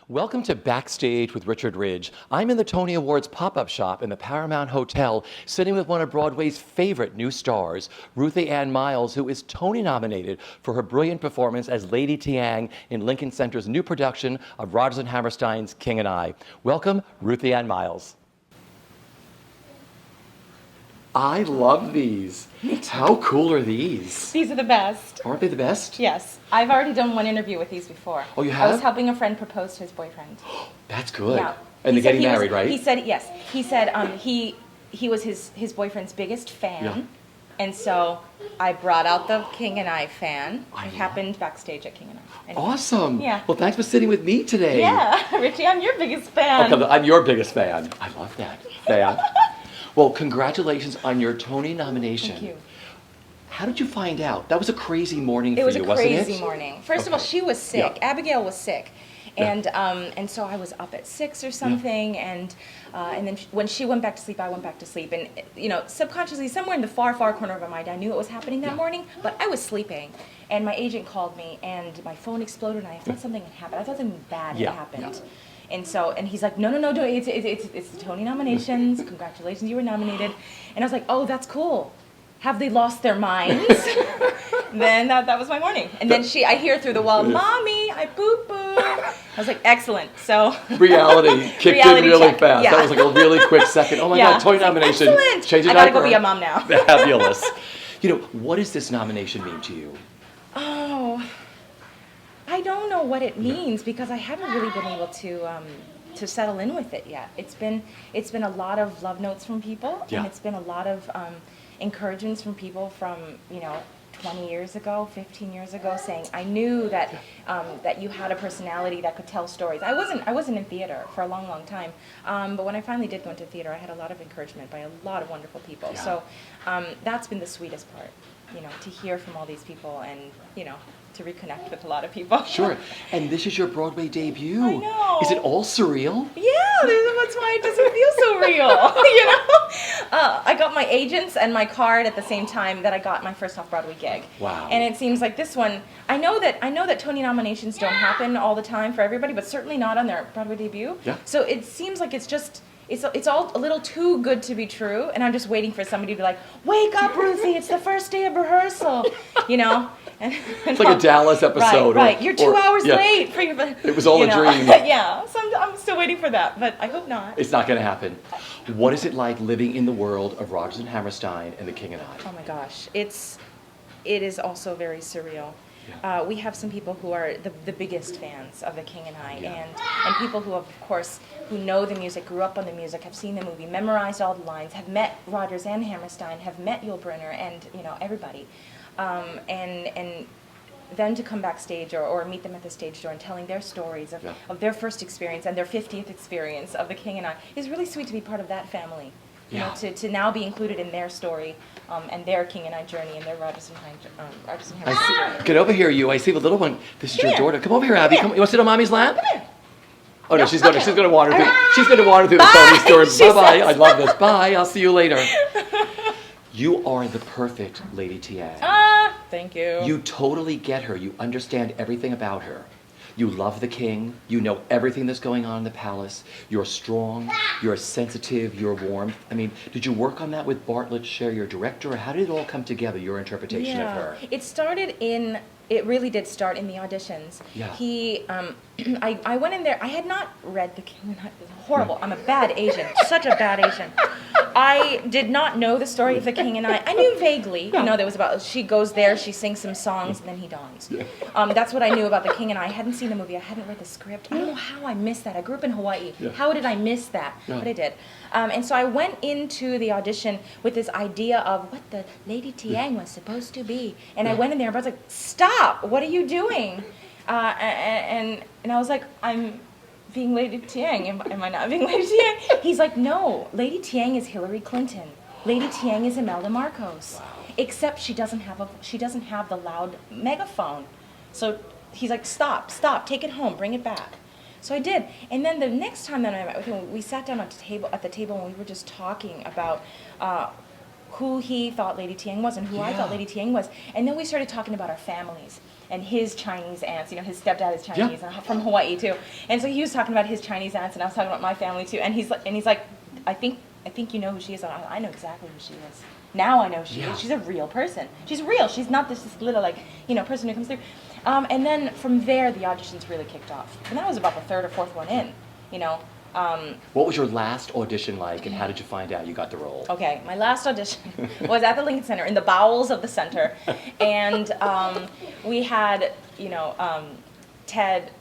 Welcome to Backstage with Richard Ridge. I'm in the Tony Awards pop-up shop in the Paramount Hotel, sitting with one of Broadway's favorite new stars, Ruthie Ann MIles, who is Tony nominated for her brilliant performance as Lady Tiang in Lincoln Center's new production of Rodgers and Hammerstein's King and I. Welcome, Ruthie Ann MIles. I love these. How cool are these? These are the best. Aren't they the best? Yes. I've already done one interview with these before. Oh, you have? I was helping a friend propose to his boyfriend. That's good. Yeah. And they're getting married, right? He said, yes. He said he was his boyfriend's biggest fan. Yeah. And so I brought out the King and I fan. I It love- happened backstage at King and I. Anyway. Awesome. Yeah. Well, thanks for sitting with me today. Yeah. Richie, I'm your biggest fan. Okay, I'm your biggest fan. I love that. Fan. Well, congratulations on your Tony nomination. Thank you. How did you find out? That was a crazy morning for you, wasn't it? It was a crazy morning. First of all, Okay. she was sick. Yeah. Abigail was sick. Yeah. And so I was up at 6 or something, and then when she went back to sleep, I went back to sleep, and subconsciously, somewhere in the far corner of my mind, I knew it was happening that morning, but I was sleeping, and my agent called me, and my phone exploded, and I thought something had happened. I thought something bad had happened. Yeah. And he's like, no, it's the Tony nominations. Congratulations, you were nominated. And I was like, oh, that's cool. Have they lost their minds? Then that was my morning. And then I hear through the wall, Mommy, I boo-boo. I was like, excellent. So Reality kicked Reality in really check. fast. Yeah. That was like a really quick second. Oh my God, Tony It's like, nomination. excellent. Change your I gotta diaper. go be a mom now. Fabulous. What does this nomination mean to you? Oh, I don't know what it means because I haven't really been able to settle in with it yet. It's been a lot of love notes from people, Yeah. and it's been a lot of encouragements from people from 20 years ago, 15 years ago, saying I knew that that you had a personality that could tell stories. I wasn't in theater for a long time, but when I finally did go into theater, I had a lot of encouragement by a lot of wonderful people. Yeah. So that's been the sweetest part, to hear from all these people and to reconnect with a lot of people. Sure. And this is your Broadway debut. I know. Is it all surreal? Yeah, that's why it doesn't feel so real. I got my agents and my card at the same time that I got my first off-Broadway gig. Wow. And it seems like this one, I know that Tony nominations don't happen all the time for everybody, but certainly not on their Broadway debut. Yeah. So it seems like it's all a little too good to be true, and I'm just waiting for somebody to be like, wake up, Ruthie, it's the first day of rehearsal, It's like a Dallas episode. Right. You're 2 hours late for your. It was all a dream. Yeah, so I'm still waiting for that, but I hope not. It's not going to happen. What is it like living in the world of Rodgers and Hammerstein and The King and I? Oh my gosh, it is also very surreal. Yeah. We have some people who are the biggest fans of The King and I, Yeah. and people who, of course, who know the music, grew up on the music, have seen the movie, memorized all the lines, have met Rodgers and Hammerstein, have met Yul Brynner, and everybody, and then to come backstage or meet them at the stage door and telling their stories of their first experience and their 50th experience of The King and I is really sweet to be part of that family. Yeah. To now be included in their story and their King and I journey and their Rodgers and I Hammerstein see, journey. get over here, you. I see the little one. This is Come your here. daughter. Come over here, Abby. Come Come, here. you want to sit on Mommy's lap? Come here. Oh no, No, she's gonna okay. wander through. She's gonna wander through the Tony story. She Bye bye. says. I love this. Bye. I'll see you later. You are the perfect Lady Tiang. Thank you. You totally get her. You understand everything about her. You love the king. You know everything that's going on in the palace. You're strong. You're sensitive. You're warm. I mean, did you work on that with Bartlett Sher, your director, or how did it all come together, your interpretation of her? It really did start in the auditions. Yeah. I went in there, I had not read The King and I. It was horrible. I'm a bad agent, such a bad agent. I did not know the story of The King and I. I knew vaguely, there was about, she goes there, she sings some songs, and then he dies. Yeah. That's what I knew about The King and I. I hadn't seen the movie, I hadn't read the script. I don't know how I missed that. I grew up in Hawaii. Yeah. How did I miss that? Yeah. But I did. And so I went into the audition with this idea of what the Lady Tiang was supposed to be. And I went in there and I was like, stop, what are you doing? And I was like, I'm being Lady Tiang. Am I not being Lady Tiang? He's like, no, Lady Tiang is Hillary Clinton. Lady Tiang is Imelda Marcos. Wow. Except she doesn't have the loud megaphone. So he's like, stop, take it home, bring it back. So I did. And then the next time that I met with him, we sat down at the table and we were just talking about who he thought Lady Tiang was and who I thought Lady Tiang was. And then we started talking about our families. and his Chinese aunts. You know, his stepdad is Chinese and from Hawaii too. And so he was talking about his Chinese aunts, and I was talking about my family too. And he's like, I think you know who she is. I know exactly who she is. Now I know she is. She's a real person. She's real. She's not this little person who comes through. And then from there, the auditions really kicked off. And that was about the third or fourth one in. What was your last audition like, and how did you find out you got the role? Okay, my last audition was at the Lincoln Center, in the bowels of the center, and we had, Ted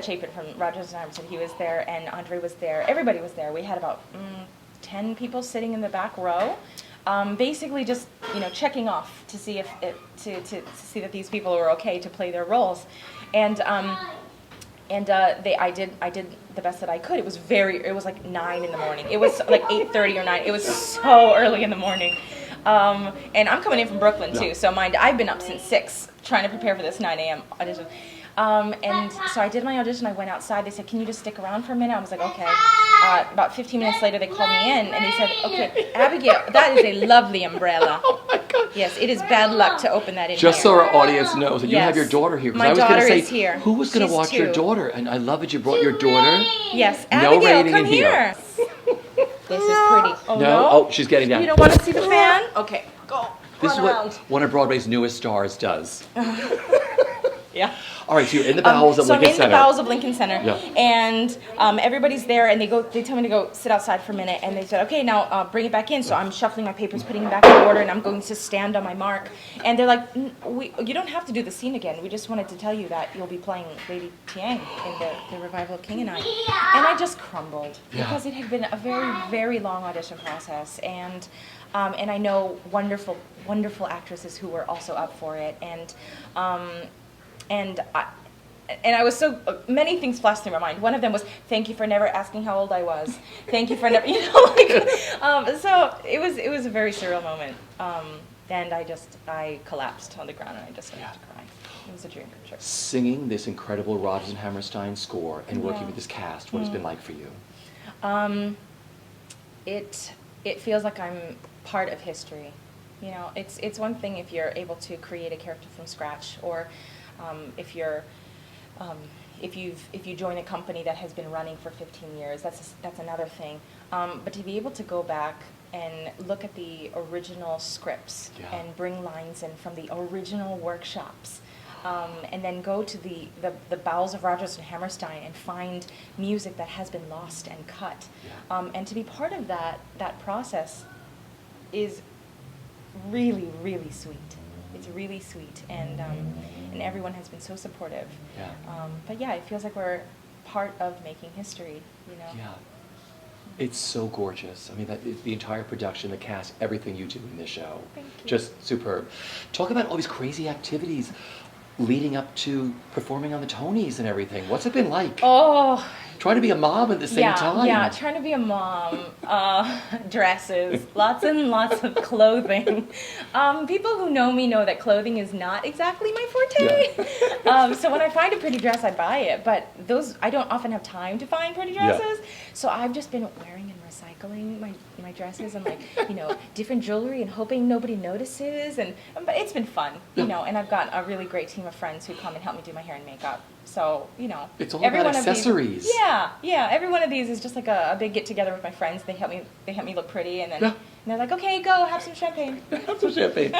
Chapin from Rodgers and Hammerstein. He was there, and Andre was there. Everybody was there. We had about 10 people sitting in the back row, basically just checking off to see to see that these people were okay to play their roles, and I did the best that I could. It was like 9 in the morning. It was like 8:30 or 9. It was so early in the morning. And I'm coming in from Brooklyn too, so mind, I've been up since 6 trying to prepare for this 9 a.m. audition. And so I did my audition. I went outside. They said, "Can you just stick around for a minute?" I was like, "Okay." About 15 minutes later, they called me in, and they said, "Okay, Abigail, that is a lovely umbrella." Oh my God! Yes, it is bad luck to open that in Just here. so our audience knows that you have your daughter here. 'Cause My I was gonna daughter say, is here. who was going to She's watch your 2. daughter? And I love that you brought your daughter. Yes, No Abigail, rating come in here. here. This is pretty. Oh, No? Oh, she's getting down. You don't want to see the fan? Okay, go. This is Run what around. one of Broadway's newest stars does. Yeah. All right, so you're in the bowels of So I'm Lincoln in Center. the bowels of Lincoln Center, Yeah. and everybody's there, and they tell me to go sit outside for a minute, and they said, "Okay, now bring it back in." So I'm shuffling my papers, putting them back in order, and I'm going to stand on my mark. And they're like, "You don't have to do the scene again. We just wanted to tell you that you'll be playing Lady Tiang in the revival of King and I." And I just crumbled because it had been a very, very long audition process, and I know wonderful, wonderful actresses who were also up for it, and I was so many things flashed through my mind. One of them was, "Thank you for never asking how old I was. Thank you for never," so it was a very surreal moment. And I collapsed on the ground and I just started to cry. It was a dream come true. Singing this incredible Rodgers and Hammerstein score and working with this cast, what has it been like for you? It feels like I'm part of history. It's one thing if you're able to create a character from scratch, or if you join a company that has been running for 15 years, that's another thing. But to be able to go back and look at the original scripts and bring lines in from the original workshops, and then go to the bowels of Rodgers and Hammerstein and find music that has been lost and cut, and to be part of that process is really, really sweet. It's really sweet, and everyone has been so supportive. Yeah. But yeah, it feels like we're part of making history, Yeah. It's so gorgeous. I mean, the entire production, the cast, everything you do in this show. Thank you. Just superb. Talk about all these crazy activities leading up to performing on the Tonys and everything. What's it been like? Oh, Trying to be a mom at the same time. Yeah, trying to be a mom, dresses, lots and lots of clothing. People who know me know that clothing is not exactly my forte. So when I find a pretty dress, I buy it. But I don't often have time to find pretty dresses. So I've just been wearing and recycling my dresses and different jewelry and hoping nobody notices. But it's been fun, and I've got a really great team of friends who come and help me do my hair and makeup. So, It's all every about one of accessories. these, yeah. Every one of these is just like a big get together with my friends. They help me look pretty, and then and they're like, "Okay, go have some champagne." Have some champagne.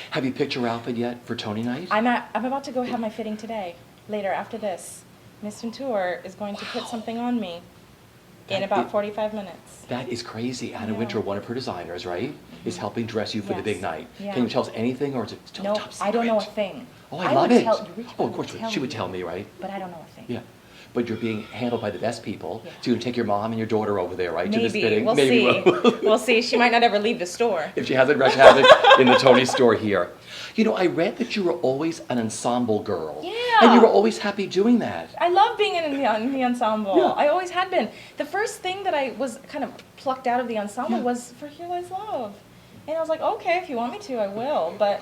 Have you picked your outfit yet for Tony night? I'm about to go have my fitting today. Later after this, Miss Ventura is going to put something on me in about 45 minutes. That is crazy. Anna Winter, one of her designers, right, is helping dress you for the Yes. big night. Yeah. Can you tell us anything, or is it still No, top secret? I don't know a thing. Oh, I love would it. tell- Richard Oh, of would course, tell she would you. tell me, right? But I don't know a thing. Yeah. But you're being handled by the best people. Yeah. So you're going to take your mom and your daughter over there, right, to this Maybe. fitting? We'll Maybe see. We'll see. She might not ever leave the store. If she hasn't wreaked havoc in the Tony store here. I read that you were always an ensemble girl. Yeah. And you were always happy doing that. I love being in the ensemble. Yeah. I always had been. The first thing that I was kind of plucked out of the ensemble was for Here Lies Love. And I was like, okay, if you want me to, I will. But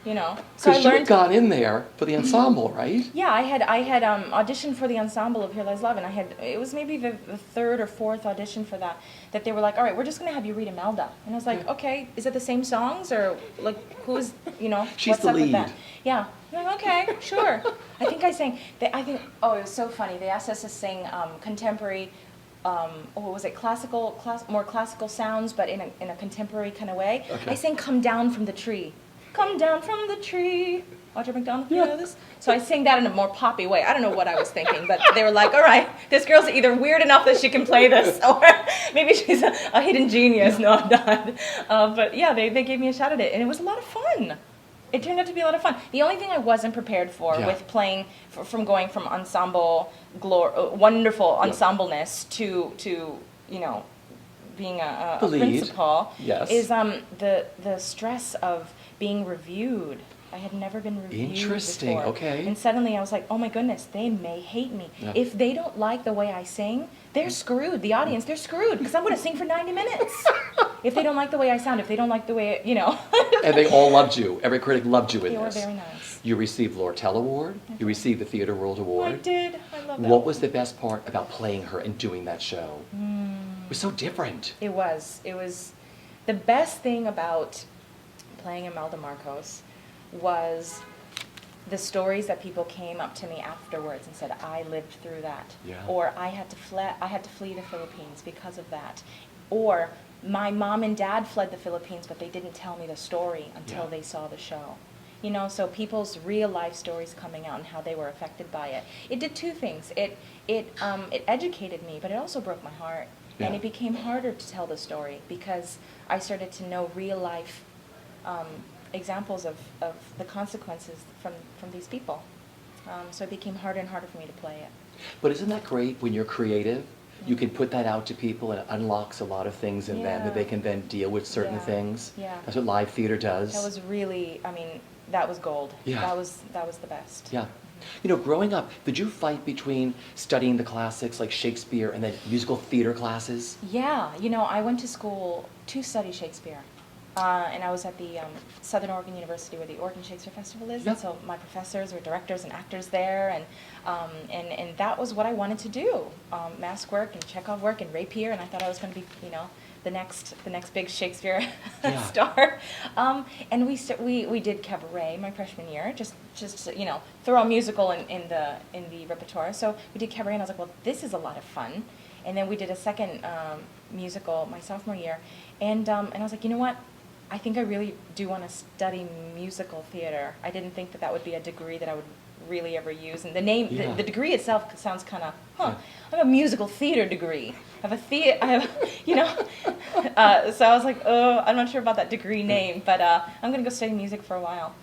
you know. So I Because you had learned. gone in there for the ensemble, right? Yeah, I had auditioned for the ensemble of Here Lies Love, and it was maybe the third or fourth audition for that they were like, all right, we're just gonna have you read Imelda, and I was like, Yeah. okay, is it the same songs or like who's She's what's the up with lead. that? Yeah, I'm like, okay, sure. I think I sang. It was so funny. They asked us to sing contemporary. What was it? More classical sounds, but in a contemporary kind of way. Okay. I sang "Come Down from the Tree." Come down from the tree. Audrey McDonald, you Yeah. know this? So I sang that in a more poppy way. I don't know what I was thinking, but they were like, all right, this girl's either weird enough that she can play this, or maybe she's a hidden genius. No, I'm not. But yeah, they gave me a shot at it, and it was a lot of fun. It turned out to be a lot of fun. The only thing I wasn't prepared for Yeah. with playing, from going from ensemble, wonderful Yeah. ensembleness to being a The lead. principal, Yes. is the stress of being reviewed. I had never been reviewed Interesting, before. okay. And suddenly I was like, oh my goodness, they may hate me. Yeah. If they don't like the way I sing, they're screwed. The audience, they're screwed, because I'm going to sing for 90 minutes. If they don't like the way I sound, if they don't like the way, And they all loved you. Every critic loved you in They were this. very nice. You received Lortel Award. You received the Theatre World Award. I did. I love that. What was the best part about playing her and doing that show? It was so different. It was. The best thing about playing Imelda Marcos was the stories that people came up to me afterwards and said, I lived through that. Yeah. Or I had to flee the Philippines because of that. Or my mom and dad fled the Philippines, but they didn't tell me the story until Yeah. they saw the show. So people's real life stories coming out and how they were affected by it. It did two things. It educated me, but it also broke my heart. And Yeah. it became harder to tell the story because I started to know real life examples of the consequences from these people. So it became harder and harder for me to play it. But isn't that great when you're creative? You can put that out to people and it unlocks a lot of things in them that they can then deal with certain Yeah. things. Yeah. That's what live theater does. That was really, that was gold. Yeah. That was the best. Yeah. Growing up, did you fight between studying the classics like Shakespeare and then musical theater classes? Yeah, I went to school to study Shakespeare. And I was at the Southern Oregon University where the Oregon Shakespeare Festival is. Yeah. And so my professors were directors and actors there, and that was what I wanted to do. Mask work and Chekhov work and rapier, and I thought I was going to be, the next big Shakespeare Yeah. star. And we did cabaret my freshman year, just to, throw a musical in the repertoire. So we did cabaret, and I was like, well, this is a lot of fun. And then we did a second musical my sophomore year, and I was like, you know what? I think I really do want to study musical theater. I didn't think that would be a degree that I would really ever use. And the name, Yeah. the degree itself sounds kind of, Yeah. I have a musical theater degree. I have, so I was like, oh, I'm not sure about that degree name, but I'm going to go study music for a while.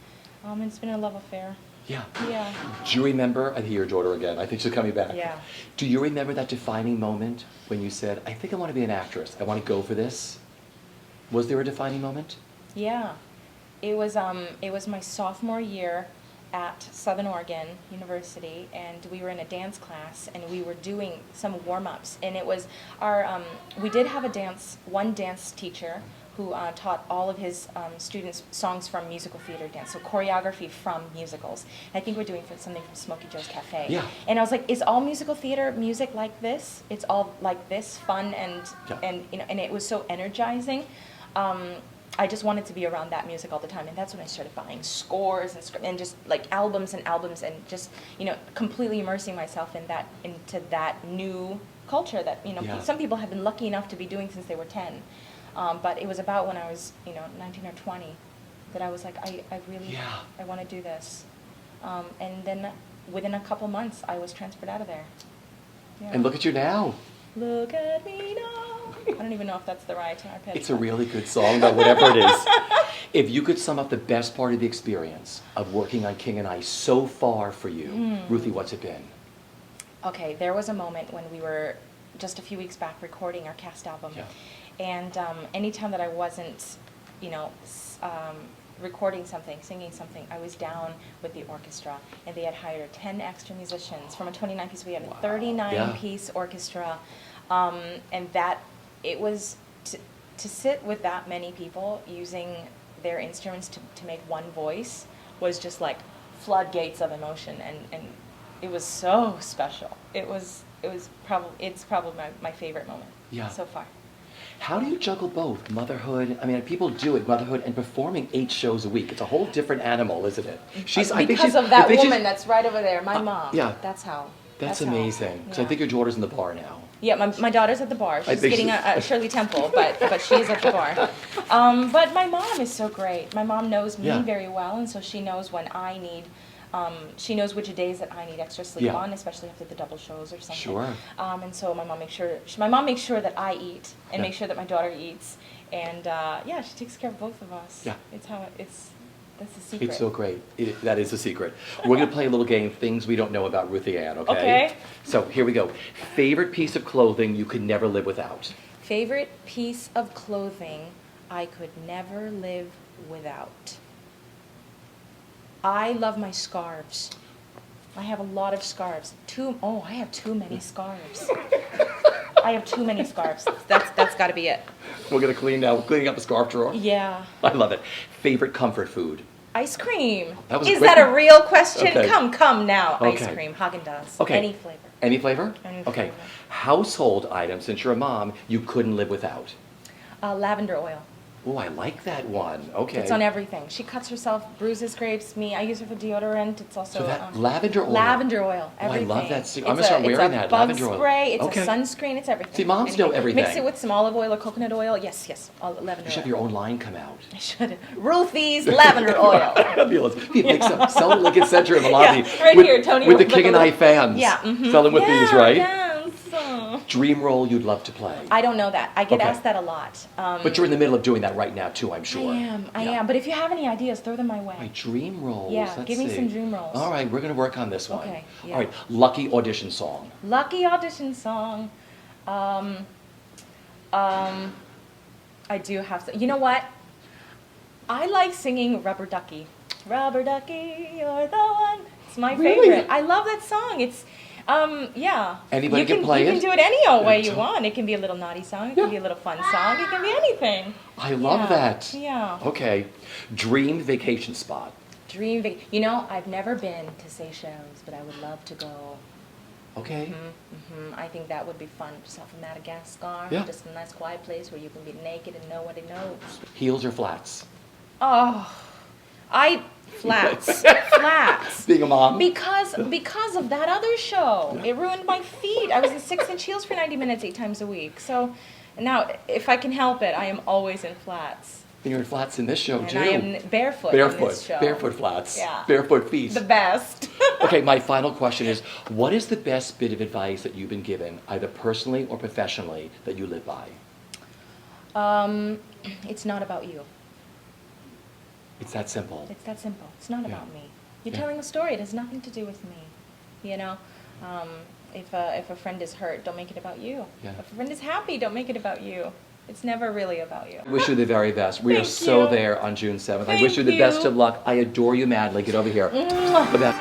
And it's been a love affair. Yeah. Yeah. Do you remember, I hear your daughter again, I think she's coming back. Yeah. Do you remember that defining moment when you said, I think I want to be an actress, I want to go for this? Was there a defining moment? Yeah. It was my sophomore year at Southern Oregon University, and we were in a dance class, and we were doing some warm-ups, and it was we did have one dance teacher who taught all of his students songs from musical theater dance, so choreography from musicals. And I think we're doing something from Smokey Joe's Cafe. Yeah. And I was like, is all musical theater music like this? It's all like this, fun, and and it was so energizing. I just wanted to be around that music all the time, and that's when I started buying scores and just like albums and just completely immersing myself into that new culture that Yeah. some people have been lucky enough to be doing since they were 10. But it was about when I was 19 or 20 that I was like, I really Yeah. I want to do this, and then within a couple months I was transferred out of there. Yeah. And look at you now. Look at me now. I don't even know if that's the right arpeggio. It's a really good song, but whatever it is. If you could sum up the best part of the experience of working on King and I so far for you, Ruthie, what's it been? Okay, there was a moment when we were just a few weeks back recording our cast album. Yeah. And anytime that I wasn't, recording something, singing something, I was down with the orchestra, and they had hired 10 extra musicians. From a 29-piece, we had a 39-piece orchestra, and that, it was, to sit with that many people using their instruments to make one voice was just like floodgates of emotion, and it was so special. It's probably my favorite moment so far. How do you juggle both motherhood? I mean, people do it, motherhood and performing 8 shows a week. It's a whole different animal, isn't it? Because of that woman that's right over there, my mom. Yeah. That's how. That's amazing. Because I think your daughter's in the bar now. Yeah, my daughter's at the bar. She's getting a Shirley Temple, but she's at the bar. But my mom is so great. My mom knows me very well, and so she knows when I need. She knows which days that I need extra sleep on, especially after the double shows or something. Sure. And so my mom makes sure that I eat and makes sure that my daughter eats, and she takes care of both of us. Yeah. That's the secret. It's so great. That is the secret. We're going to play a little game, things we don't know about Ruthie Ann, okay? Okay. So here we go. Favorite piece of clothing you could never live without? Favorite piece of clothing I could never live without. I love my scarves. I have a lot of scarves. I have too many scarves. I have too many scarves. That's got to be it. We're going to cleaning up the scarf drawer? Yeah. I love it. Favorite comfort food? Ice cream. That was Is quick. that a real question? Okay. Come now. Okay. Ice cream, Haagen-Dazs. Okay. Any flavor. Any flavor? Any Okay. flavor. Household item, since you're a mom, you couldn't live without? Lavender oil. Oh, I like that one. Okay. It's on everything. She cuts herself, bruises, scrapes. Me, I use her for deodorant. It's also So that lavender oil. Lavender oil. Oh, I Everything. love that. I'm gonna start wearing that, It's a bug lavender oil. spray. It's Okay. a sunscreen. It's everything. See, moms know everything. Mix it with some olive oil or coconut oil. Yes. Lavender You should have oil. your own line come out. I should. Ruthie's lavender oil. Fabulous. Be a big sell it like it's Center in Milwaukee. Right here, Tony. With the Look King and at I that. fans. Yeah. Mm-hmm. Selling with these, right? Yes. Dream role you'd love to play. I don't know that. I get Okay. asked that a lot. But you're in the middle of doing that right now too, I'm sure. I am. But if you have any ideas, throw them my way. My dream roles. Yeah, Let's give me see. some dream roles. All right, we're going to work on this one. Okay, yeah. All right, lucky audition song. Lucky audition song. I do have to. You know what? I like singing Rubber Ducky. Rubber Ducky, you're the one. It's my Really? favorite. I love that song. It's, yeah. Anybody can play You it? can do it any old way Yeah, you so- want. It can be a little naughty song. It Yeah. can be a little fun song. It can be anything. I love Yeah, that. yeah. Okay, dream vacation spot. You know, I've never been to Seychelles, but I would love to go. Okay. I think that would be fun. Just off of Madagascar. Yeah. Just a nice quiet place where you can be naked and nobody knows. Heels or flats? Oh, flats. Flats. Being a mom? Because of that other show. It ruined my feet. I was in 6-inch heels for 90 minutes 8 times a week. So now, if I can help it, I am always in flats. You're in flats in this show And too. I am barefoot in this show. Barefoot flats. Yeah. Barefoot feet. The best. Okay, my final question is, what is the best bit of advice that you've been given, either personally or professionally, that you live by? It's not about you. It's that simple. It's that simple. It's not Yeah. about me. You're Yeah. telling a story. It has nothing to do with me. You know, if a friend is hurt, don't make it about you. Yeah. If a friend is happy, don't make it about you. It's never really about you. I wish you the very best. We are Thank so you. there on June 7th. I Thank wish you the best you. of luck. I adore you madly. Get over here. Mwah. But that-